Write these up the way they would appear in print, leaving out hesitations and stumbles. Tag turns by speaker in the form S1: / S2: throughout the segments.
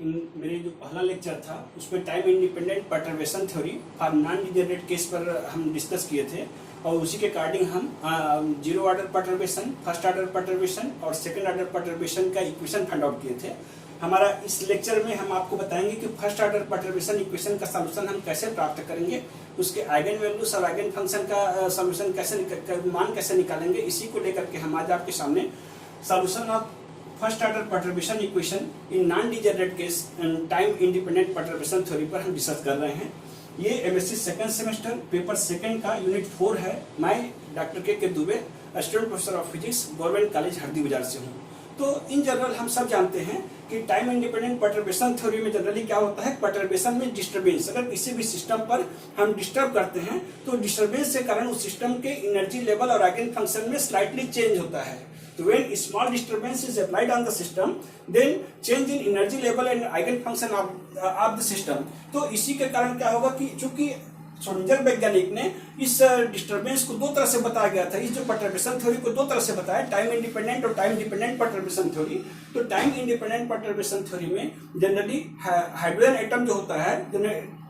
S1: मेरे जो पहला लेक्चर था उसमें time independent perturbation theory for non degenerate case पर हम डिस्कस किए थे और उसी के अकॉर्डिंग हम zero order perturbation, first order perturbation और सेकंड ऑर्डर परटर्बेशन का इक्वेशन फाइंड आउट किए थे। हमारा इस लेक्चर में हम आपको बताएंगे कि फर्स्ट ऑर्डर परटर्बेशन इक्वेशन का सॉल्यूशन हम कैसे प्राप्त करेंगे, उसके आइगन वैल्यूज और आइगन फंक्शन का सॉल्यूशन कैसे मान कैसे निकालेंगे। इसी को लेकर के हम आज आपके सामने solution of first order perturbation equation in non degenerate case and time independent perturbation theory पर हम डिस्कस कर रहे हैं। ये MSc second semester paper second का यूनिट 4 है। मैं doctor K Dubey, assistant professor of physics, government college Hardi Bazar से हूँ। तो इन जनरल हम सब जानते हैं कि टाइम इंडिपेंडेंट परटर्बेशन थ्योरी में जनरली क्या होता है, परटर्बेशन में डिस्टर्बेंस। अगर किसी भी सिस्टम पर हम डिस्टर्ब करते हैं तो डिस्टर्बेंस के कारण उस सिस्टम के एनर्जी लेवल और आइगन फंक्शन में स्लाइटली चेंज होता है। तो when small disturbance is applied on the system, then change in energy level and eigen function of the system। तो इसी के कारण क्या होगा कि चूंकि श्रोडिंगर वैज्ञानिक ने इस डिस्टर्बेंस को दो तरह से बताया गया था, इस जो परटर्बेशन थ्योरी को दो तरह से बताया, टाइम इंडिपेंडेंट और टाइम डिपेंडेंट परटर्बेशन थ्योरी। तो टाइम इंडिपेंडेंट परटर्बेशन थ्योरी में जनरली हाइड्रोजन एटम जो होता है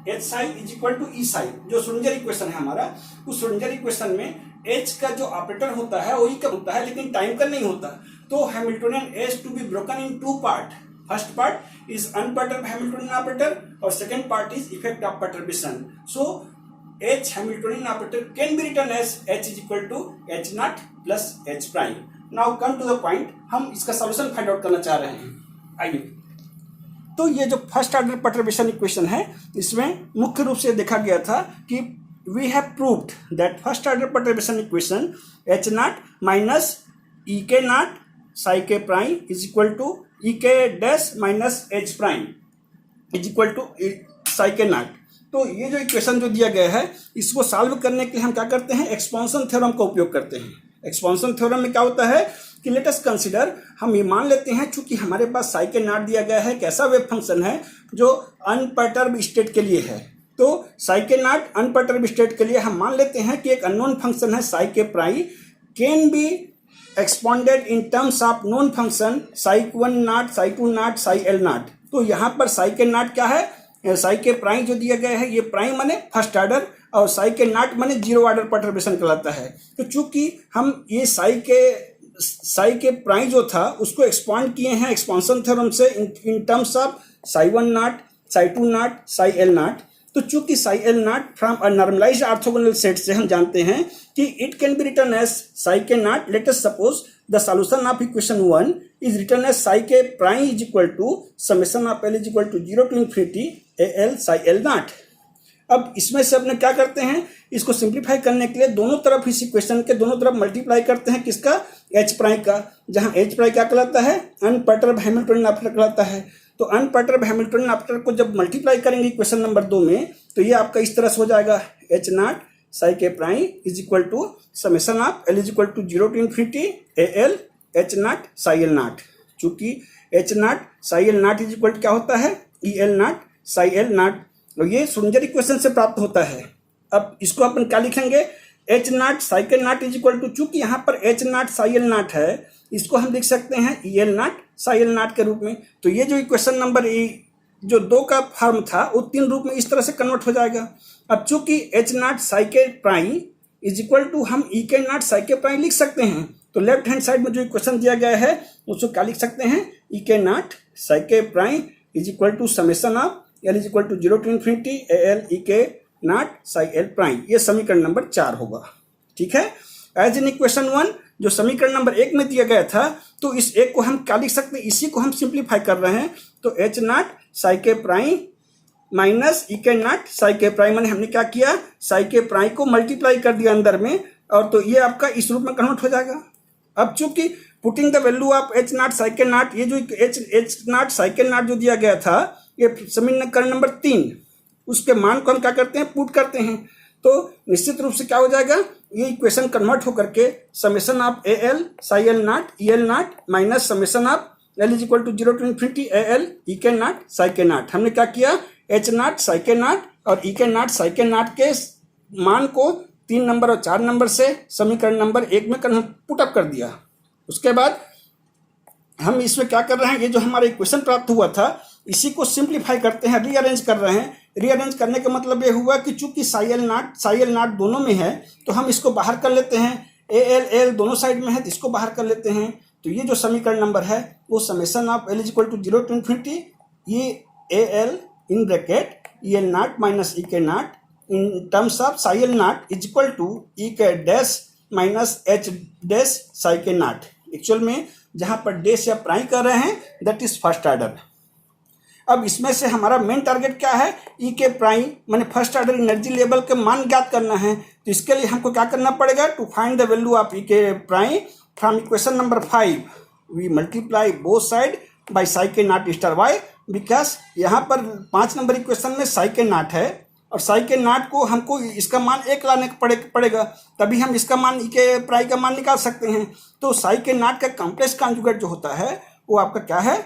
S1: H psi is equal to E psi, जो श्रोडिंगर इक्वेशन है हमारा, उस श्रोडिंगर इक्वेशन में H का जो ऑपरेटर होता है वो E का होता है, लेकिन टाइम का नहीं होता। तो Hamiltonian H to be broken in two part. First part is unperturbed Hamiltonian operator और second part is effect of perturbation. So H Hamiltonian operator can be written as H is equal to H naught plus H prime. Now come to the point, हम इसका solution find out करना चाह रहे हैं। आइए, तो ये जो फर्स्ट ऑर्डर परटर्बेशन इक्वेशन है, इसमें मुख्य रूप से देखा गया था कि we have proved that first order perturbation equation H naught minus EK naught psi k prime is equal to EK dash minus H prime is equal to psi k naught। तो ये जो इक्वेशन जो दिया गया है, इसको solve करने के लिए हम क्या करते हैं, एक्सपांशन थ्योरम का उपयोग करते हैं। एक्सपांशन थ्योरम में क्या होता है कि लेट अस कंसीडर, हम ये मान लेते हैं चूंकि हमारे पास psi k naught दिया गया है, एक ऐसा वेव फंक्शन है जो अनपर्टर्ब स्टेट के लिए है। तो psi k naught अनपर्टर्ब स्टेट के लिए हम मान लेते हैं कि एक अननोन फंक्शन है psi k prime can be expanded in terms of known function psi 1 naught, psi 2 naught, psi l naught। तो यहाँ पर psi k naught क्या है, psi k प्राइम जो दिया गया है, ये प्राइम माने फर्स्ट ऑर्डर और psi k naught माने जीरो ऑर्डर परटर्बेशन कहलाता है। तो चूंकि हम ये psi k प्राइम जो था उसको एक्सपांड किए हैं एक्सपांशन थ्योरम से इन terms of psi 1 naught, psi 2 naught, psi l naught। तो चूंकि psi l naught from a normalized orthogonal set से हम जानते हैं कि it can be written as psi k naught। Let us suppose the solution of equation 1 is written as psi k prime is equal to summation of l is equal to 0 to infinity al psi l naught। अब इसमें से अपने क्या करते हैं, इसको simplify करने के लिए दोनों तरफ इस इक्वेशन के दोनों तरफ मल्टीप्लाई करते हैं, किसका, H प्राइम का, जहां H प्राइम क्या कहलाता है, अनपर्टर्ब हैमिल्टोनियन ऑपरेटर कहलाता है। तो अनपर्टर्ब हैमिल्टोनियन ऑपरेटर को जब मल्टीप्लाई करेंगे इक्वेशन नंबर 2 में, तो ये आपका इस तरह से हो जाएगा, H naught psi k prime is equal to summation of l is equal to 0 to infinity al H naught psi l naught. चूंकि H naught psi l naught is equal to क्या होता है, EL naught psi l naught. और ये Schrodinger equation से प्राप्त होता है। अब इसको अपन क्या लिखेंगे, H naught psi k naught is equal to, चूंकि यहाँ पर H naught psi l naught है, इसको हम लिख सकते हैं EL naught psi l naught के रूप में। तो ये जो इक्वेशन नंबर जो 2 का फॉर्म था वो 3 रूप में इस तरह से कन्वर्ट हो जाएगा। अब चूंकि H naught psi k prime is equal to हम EK naught psi k prime लिख सकते हैं। तो लेफ्ट हैंड साइड में जो इक्वेशन दिया गया है उसको क्या लिख सकते हैं, EK naught psi k prime is equal to summation of l is equal to 0 to infinity al EK naught psi l prime. ये समीकरण नंबर 4 होगा। ठीक है, एज इन इक्वेशन 1 जो समीकरण नंबर 1 में दिया गया था, तो इस एक को हम क्या लिख सकते हैं, इसी को हम सिंप्लीफाई कर रहे हैं। तो H naught psi k prime minus EK naught psi k prime, मैंने हमने क्या किया, psi k प्राइम को मल्टीप्लाई कर दिया अंदर में, और तो ये आपका इस रूप में कन्वर्ट हो जाएगा। अब चूंकि putting the value of H naught psi k not, ये जो H naught psi k not जो दिया गया था, ये समीकरण नंबर 3, उसके मान को हम क्या करते हैं, पुट करते हैं। तो निश्चित रूप से क्या हो जाएगा, ये इक्वेशन कन्वर्ट होकर के summation of al psi l naught EL naught minus summation of l is equal to 0 to infinity al EK naught psi k naught. हमने क्या किया, H naught psi k naught और EK naught psi k naught के मान को 3 number और 4 number से समीकरण नंबर 1 में पुटअप कर दिया। उसके बाद हम इसमें क्या कर रहे हैं, ये जो हमारा इक्वेशन प्राप्त हुआ था इसी को सिंप्लीफाई करते हैं, रीअरेंज कर रहे हैं। रीअरेंज करने का मतलब ये हुआ कि चूंकि साई एल नॉट दोनों में है तो हम इसको बाहर कर लेते हैं, ए एल एल दोनों साइड में है तो इसको बाहर कर लेते हैं। तो ये जो समीकरण नंबर है वो summation of L is equal to 0 to infinity ये A L in bracket E L naught minus E K naught in terms of psi L naught is equal to E K dash minus H dash psi के naught. Actual में जहां पर dash या prime कर रहे हैं that is first order. अब इसमें से हमारा मेन टारगेट क्या है, ई के प्राइम माने फर्स्ट ऑर्डर एनर्जी लेवल के मान ज्ञात करना है। तो इसके लिए हमको क्या करना पड़ेगा, to find the value of E K prime from equation number 5 we multiply both side by psi के नॉट स्टार वाई, बिकॉज यहाँ पर 5 नंबर इक्वेशन में साई के नॉट है और साई के नॉट को हमको इसका मान 1 लाने पड़ेगा तभी हम इसका मान ई के प्राइम का मान निकाल सकते हैं। तो साई के नॉट का कॉम्प्लेक्स कॉन्जुगेट जो होता है वो आपका क्या है,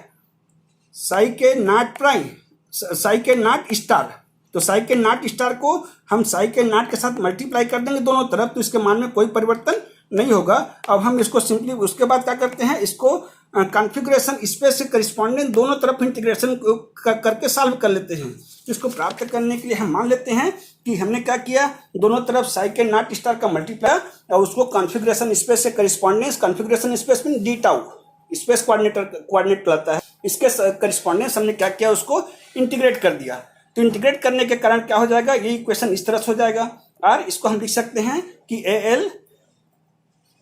S1: साई के नॉट प्राइम, साई के नॉट स्टार। तो साई के नॉट स्टार को हम साई के नॉट के साथ मल्टीप्लाई कर देंगे दोनों तरफ तो इसके मान में कोई परिवर्तन नहीं होगा। अब हम इसको सिंपली उसके बाद क्या करते हैं, इसको कॉन्फ़िगरेशन स्पेस से करिस्पॉन्डेंट दोनों तरफ इंटीग्रेशन करके सॉल्व कर लेते हैं। तो इसको प्राप्त करने के लिए हम मान लेते हैं कि हमने क्या किया, दोनों तरफ साई के नॉट स्टार का मल्टीप्लाई और उसको कॉन्फ़िगरेशन स्पेस से करिस्पॉन्डेंस, कॉन्फ़िगरेशन स्पेस में डी टाउ स्पेस कोऑर्डिनेट कहलाता है, इसके करिस्पॉन्डेंस हमने क्या किया, उसको इंटीग्रेट कर दिया। तो इंटीग्रेट करने के कारण क्या हो जाएगा, ये इक्वेशन इस तरह से हो जाएगा और इसको हम लिख सकते हैं कि A L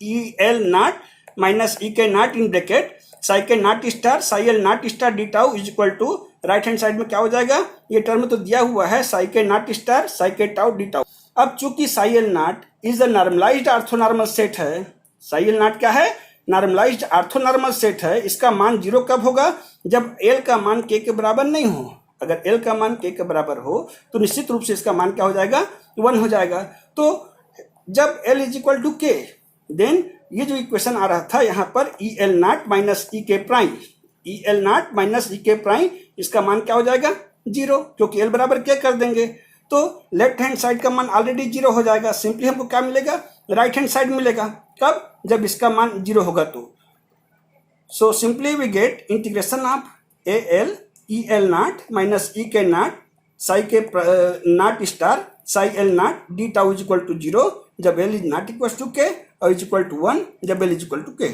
S1: E L naught minus E K naught in bracket psi के naught star psi L naught star D tau is equal to right hand side में क्या हो जाएगा, ये टर्म तो दिया हुआ है साई के naught star psi k tau d tau. अब चूंकि psi L naught is the normalized orthonormal set है, साई एल नॉट क्या है, नॉर्मलाइज्ड ऑर्थोनॉर्मल सेट है, इसका मान 0 कब होगा, जब एल का मान के बराबर नहीं हो। अगर एल का मान के बराबर हो तो निश्चित रूप से इसका मान क्या हो जाएगा, 1 हो जाएगा। तो जब L is equal to K then ये जो इक्वेशन आ रहा था यहाँ पर E L naught minus E K prime, E L naught minus E K prime, इसका मान क्या हो जाएगा 0, क्योंकि एल बराबर के कर देंगे तो लेफ्ट हैंड साइड का मान ऑलरेडी 0 हो जाएगा। सिंपली हमको क्या मिलेगा, राइट हैंड साइड मिलेगा, कब, जब इसका मान 0 होगा तो। So simply we get integration of A L E L naught minus E K naught psi के naught star psi L naught D tau is equal to 0 जब L is not equal to K और is equal to 1 जब L is equal to K.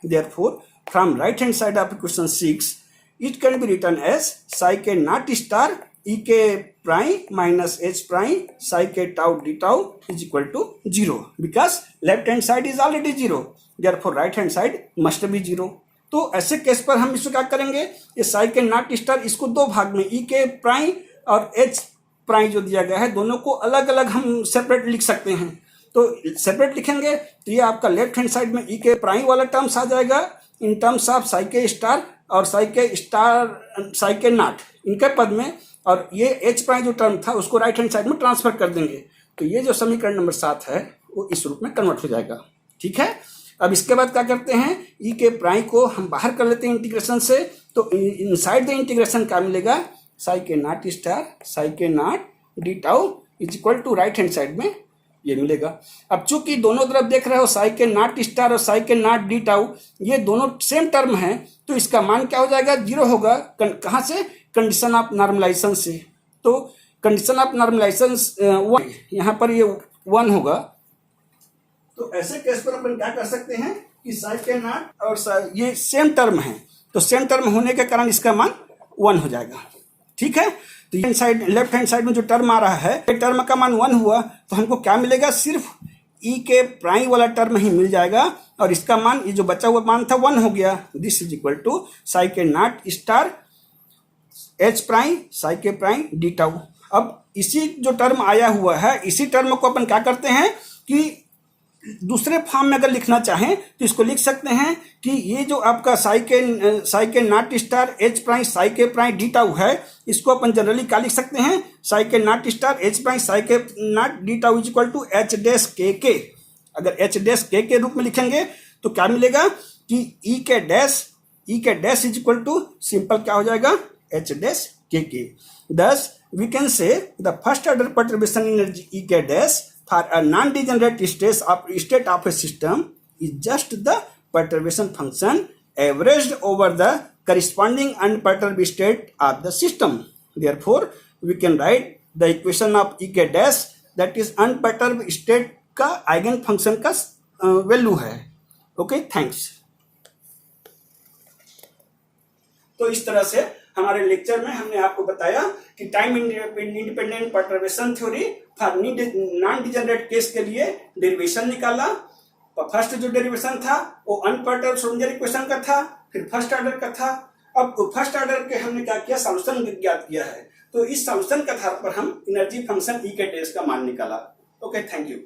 S1: Therefore from right hand side of equation 6 it can be written as psi के naught star E K prime minus H prime psi k tau d tau is equal to 0 because left hand side is already 0, therefore right hand side must be 0। तो ऐसे case पर हम इसको क्या करेंगे, ये साई के नॉट स्टार इसको 2 भाग में ई के प्राइम और एच प्राइम जो दिया गया है दोनों को अलग अलग हम सेपरेट लिख सकते हैं। तो सेपरेट लिखेंगे तो ये आपका लेफ्ट हैंड साइड में ई के प्राइम वाला टर्म्स आ जाएगा इन टर्म्स ऑफ साई के स्टार और साई के नॉट इनके पद में, और ये एच प्राइम जो टर्म था उसको राइट हैंड साइड में ट्रांसफर कर देंगे। तो ये जो समीकरण नंबर 7 है वो इस रूप में कन्वर्ट हो जाएगा। ठीक है, अब इसके बाद क्या करते हैं, ई के प्राइम को हम बाहर कर लेते हैं इंटीग्रेशन से। तो इनसाइड द इंटीग्रेशन क्या मिलेगा, साई के नॉट स्टार साई के naught D tau is equal to right hand side में ये मिलेगा। अब चूंकि दोनों तरफ देख रहे हो साई के नॉट स्टार और साई के नॉट डी टाउ ये दोनों सेम टर्म है तो इसका मान क्या हो जाएगा, 0 होगा। कहाँ से, कंडीशन ऑफ नॉर्मलाइजेशन से। तो कंडीशन ऑफ नॉर्मलाइजेशन 1, यहाँ पर ये 1 होगा। तो ऐसे केस पर अपन क्या कर सकते हैं कि साई के नॉट और ये सेम टर्म है तो सेम टर्म होने के कारण इसका मान 1 हो जाएगा। ठीक है, तो लेफ्ट हैंड साइड में जो टर्म आ रहा है टर्म का मान 1 हुआ तो हमको क्या मिलेगा, सिर्फ ई के प्राइम वाला टर्म ही मिल जाएगा और इसका मान ये जो बचा हुआ मान था 1 हो गया। This is equal to psi के naught star H prime psi K prime D tau. अब इसी जो टर्म आया हुआ है इसी टर्म को अपन क्या करते हैं कि दूसरे फॉर्म में अगर लिखना चाहें तो इसको लिख सकते हैं कि ये जो आपका साई के naught star H prime psi K prime D tau है इसको अपन जनरली क्या लिख सकते हैं, साई के naught star H prime psi के naught D tau is equal to H dash K. अगर एच डैश के रूप में लिखेंगे तो क्या मिलेगा कि E K dash is equal to simple क्या हो जाएगा, H dash K. Thus we can say the first order perturbation energy E K dash for a non-degenerate state of a system is just the perturbation function averaged over the corresponding unperturbed state of the system. Therefore, we can write the equation of E k dash, that is unperturbed state का eigen function का value है. Okay, thanks. तो इस तरह से हमारे lecture में हमने आपको बताया कि time independent perturbation theory for non degenerate case के लिए डेरिवेशन निकाला. फर्स्ट जो डेरिवेशन था वो अनपर्टर्ब्ड श्रोडिंगर इक्वेशन का था, फिर फर्स्ट ऑर्डर का था. अब फर्स्ट ऑर्डर के हमने क्या किया, सॉल्यूशन ज्ञात किया है. तो इस सॉल्यूशन के आधार पर हम एनर्जी फंक्शन ई के डैश का मान निकाला. Okay, thank you.